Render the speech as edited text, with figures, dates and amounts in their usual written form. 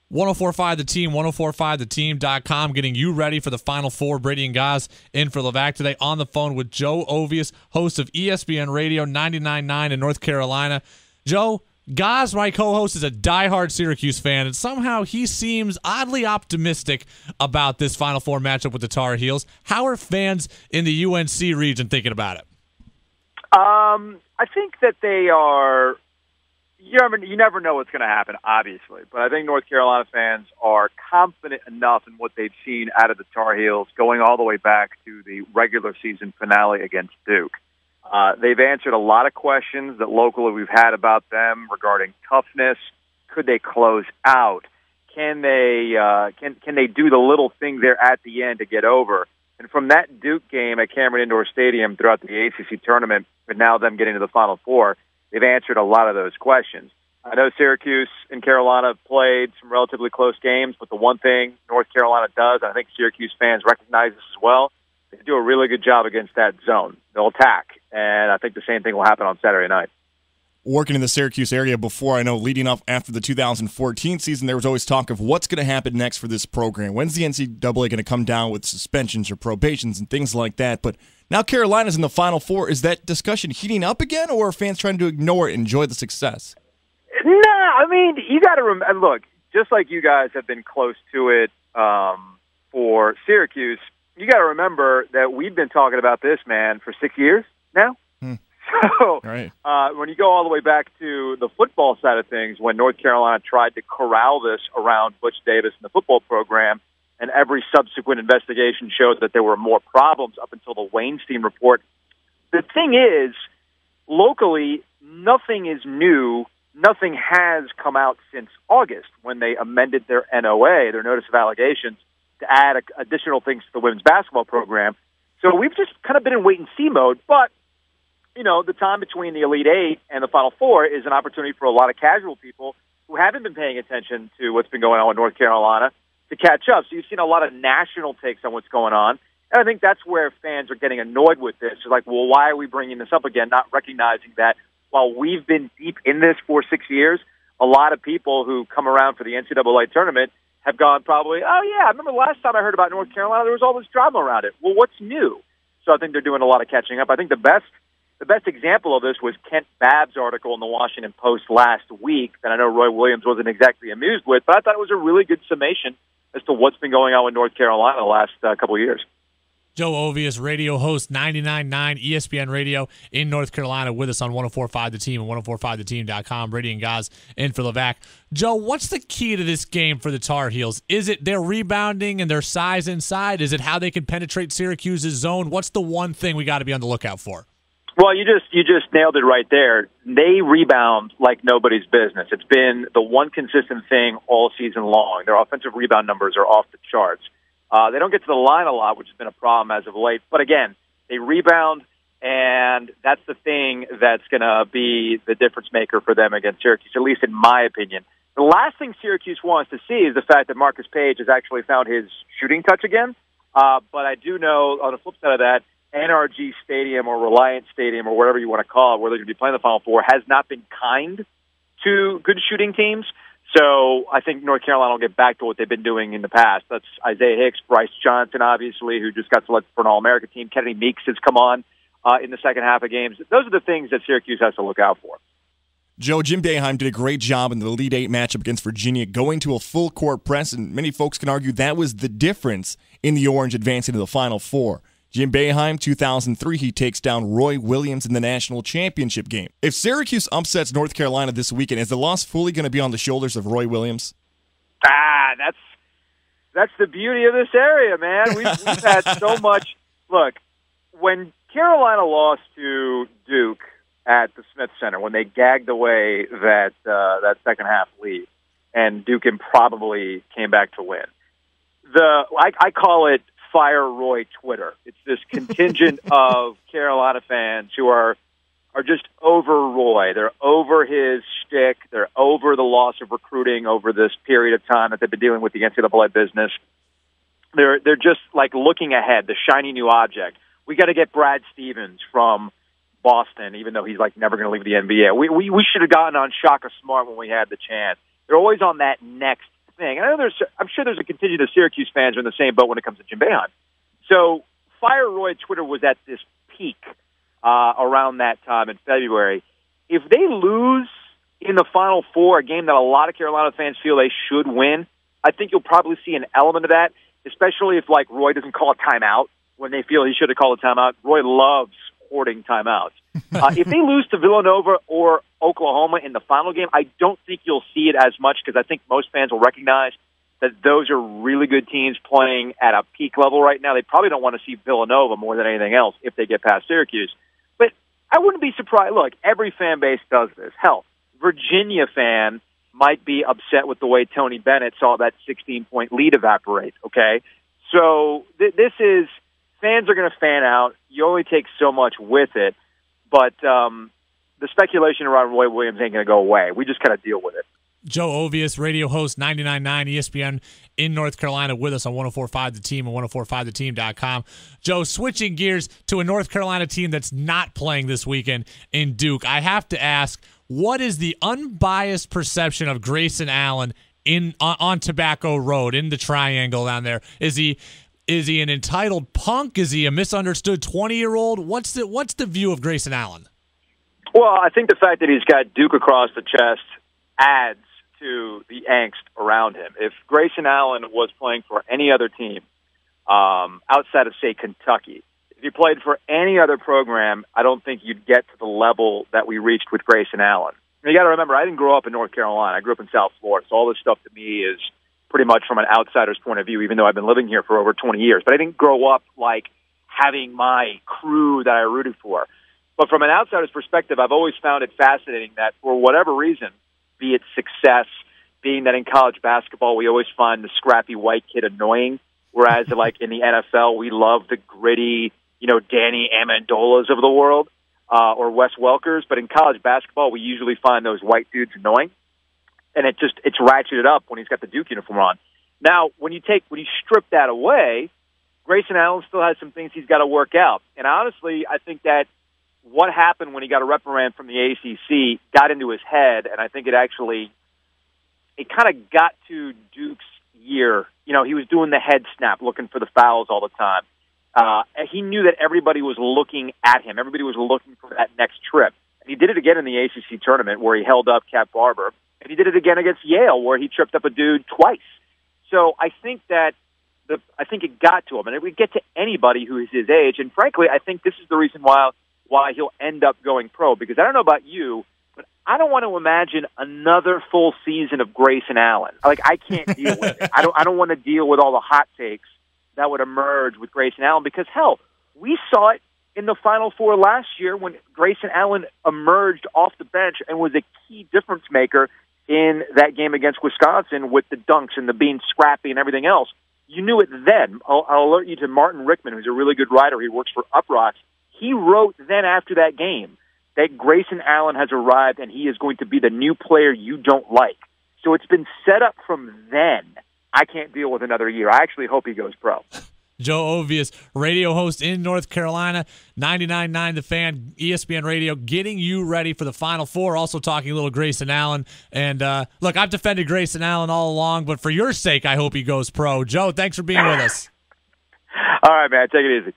1045 The Team, 1045theteam.com, getting you ready for the Final Four. Brady and Gaz in for Levac today on the phone with Joe Ovius, host of ESPN Radio 99.9 in North Carolina. Joe, Gaz, my co-host, is a diehard Syracuse fan, and somehow he seems oddly optimistic about this Final Four matchup with the Tar Heels. How are fans in the UNC region thinking about it? I think that they are. You never know what's going to happen, obviously, but I think North Carolina fans are confident enough in what they've seen out of the Tar Heels going all the way back to the regular season finale against Duke. They've answered a lot of questions that locally we've had about them regarding toughness. Could they close out? Can they do the little thing there at the end to get over? And from that Duke game at Cameron Indoor Stadium throughout the ACC tournament, and now them getting to the Final Four, they've answered a lot of those questions. I know Syracuse and Carolina have played some relatively close games, but the one thing North Carolina does, and I think Syracuse fans recognize this as well, they do a really good job against that zone. They'll attack, and I think the same thing will happen on Saturday night. Working in the Syracuse area before, I know leading up after the 2014 season, there was always talk of what's going to happen next for this program. When's the NCAA going to come down with suspensions or probations and things like that? But now Carolina's in the Final Four. Is that discussion heating up again, or are fans trying to ignore it and enjoy the success? No, I mean, you got to remember, look, just like you guys have been close to it for Syracuse, you got to remember that we've been talking about this, man, for 6 years now. So right. When you go all the way back to the football side of things, when North Carolina tried to corral this around Butch Davis and the football program, and every subsequent investigation showed that there were more problems up until the Weinstein report. The thing is, locally, nothing is new. Nothing has come out since August when they amended their NOA, their Notice of Allegations, to add additional things to the women's basketball program. So we've just kind of been in wait-and-see mode, but you know, the time between the Elite Eight and the Final Four is an opportunity for a lot of casual people who haven't been paying attention to what's been going on with North Carolina to catch up. So you've seen a lot of national takes on what's going on. And I think that's where fans are getting annoyed with this. It's like, well, why are we bringing this up again, not recognizing that while we've been deep in this for 6 years, a lot of people who come around for the NCAA tournament have gone probably, oh, yeah, I remember the last time I heard about North Carolina, there was all this drama around it. Well, what's new? So I think they're doing a lot of catching up. I think the best example of this was Kent Babb's article in the Washington Post last week that I know Roy Williams wasn't exactly amused with, but I thought it was a really good summation as to what's been going on with North Carolina the last couple of years. Joe Ovius, radio host, 99.9 ESPN Radio in North Carolina, with us on 1045 The Team and 1045theteam.com. Brady and Gaz in for Levac. Joe, what's the key to this game for the Tar Heels? Is it their rebounding and their size inside? Is it how they can penetrate Syracuse's zone? What's the one thing we got to be on the lookout for? Well, you just nailed it right there. They rebound like nobody's business. It's been the one consistent thing all season long. Their offensive rebound numbers are off the charts. They don't get to the line a lot, which has been a problem as of late. But again, they rebound, and that's the thing that's going to be the difference maker for them against Syracuse, at least in my opinion. The last thing Syracuse wants to see is the fact that Marcus Page has actually found his shooting touch again. But I do know, on the flip side of that, NRG Stadium or Reliant Stadium or whatever you want to call it, where they're going to be playing the Final Four, has not been kind to good shooting teams. So I think North Carolina will get back to what they've been doing in the past. That's Isaiah Hicks, Bryce Johnson, obviously, who just got selected for an All-America team. Kennedy Meeks has come on in the second half of games. Those are the things that Syracuse has to look out for. Joe, Jim Boeheim did a great job in the Elite Eight matchup against Virginia, going to a full-court press, and many folks can argue that was the difference in the Orange advancing to the Final Four. Jim Boeheim, 2003, he takes down Roy Williams in the national championship game. If Syracuse upsets North Carolina this weekend, is the loss fully going to be on the shoulders of Roy Williams? That's the beauty of this area, man. We've had so much. Look, when Carolina lost to Duke at the Smith Center, when they gagged away that second half lead, and Duke improbably came back to win, I call it Fire Roy Twitter. It's this contingent of Carolina fans who are just over Roy. They're over his shtick. They're over the loss of recruiting over this period of time that they've been dealing with the NCAA business. They're just like looking ahead, the shiny new object. We got to get Brad Stevens from Boston, even though he's like never going to leave the NBA. We should have gotten on Shaka Smart when we had the chance. They're always on that next thing. And I'm sure there's a contingent of Syracuse fans who are in the same boat when it comes to Jim Boeheim. So Fire Roy Twitter was at this peak around that time in February. If they lose in the Final Four, a game that a lot of Carolina fans feel they should win, I think you'll probably see an element of that, especially if, like, Roy doesn't call a timeout when they feel he should have called a timeout. Roy loves hoarding timeouts. If they lose to Villanova or Oklahoma in the final game, I don't think you'll see it as much because I think most fans will recognize that those are really good teams playing at a peak level right now. They probably don't want to see Villanova more than anything else if they get past Syracuse. But I wouldn't be surprised. Look, every fan base does this. Hell, Virginia fan might be upset with the way Tony Bennett saw that 16-point lead evaporate, okay? So this is, fans are going to fan out. You only take so much with it. But the speculation around Roy Williams ain't going to go away. We just kind of deal with it. Joe Ovius, radio host, 99.9 ESPN in North Carolina, with us on 104.5 The Team and 104.5theteam.com. Joe, switching gears to a North Carolina team that's not playing this weekend in Duke, I have to ask, what is the unbiased perception of Grayson Allen on Tobacco Road, in the triangle down there? Is he an entitled punk? Is he a misunderstood 20-year-old? What's the view of Grayson Allen? Well, I think the fact that he's got Duke across the chest adds to the angst around him. If Grayson Allen was playing for any other team outside of, say, Kentucky, if he played for any other program, I don't think you'd get to the level that we reached with Grayson Allen. And you got to remember, I didn't grow up in North Carolina. I grew up in South Florida, so all this stuff to me is pretty much from an outsider's point of view, even though I've been living here for over 20 years. But I didn't grow up, like, having my crew that I rooted for. But from an outsider's perspective, I've always found it fascinating that for whatever reason, be it success, being that in college basketball we always find the scrappy white kid annoying, whereas like in the NFL we love the gritty, Danny Amendolas of the world or Wes Welkers. But in college basketball we usually find those white dudes annoying, and it's ratcheted up when he's got the Duke uniform on. Now, when you strip that away, Grayson Allen still has some things he's got to work out. And honestly, I think that what happened when he got a reprimand from the ACC got into his head, and I think it kind of got to Duke's year. He was doing the head snap, looking for the fouls all the time. He knew that everybody was looking at him. Everybody was looking for that next trip. And he did it again in the ACC tournament where he held up Cat Barber, and he did it again against Yale where he tripped up a dude twice. So I think it got to him, and it would get to anybody who is his age. And frankly, I think this is the reason why he'll end up going pro, because I don't know about you, but I don't want to imagine another full season of Grayson Allen. Like, I can't deal with it. I don't want to deal with all the hot takes that would emerge with Grayson Allen, because, hell, we saw it in the Final Four last year when Grayson Allen emerged off the bench and was a key difference maker in that game against Wisconsin with the dunks and the being scrappy and everything else. You knew it then. I'll alert you to Martin Rickman, who's a really good writer. He works for Uprocks. He wrote then after that game that Grayson Allen has arrived and he is going to be the new player you don't like. So it's been set up from then. I can't deal with another year. I actually hope he goes pro. Joe Ovius, radio host in North Carolina, 99.9 The Fan, ESPN Radio, getting you ready for the Final Four, also talking a little Grayson Allen. And, look, I've defended Grayson Allen all along, but for your sake, I hope he goes pro. Joe, thanks for being with us. All right, man. Take it easy.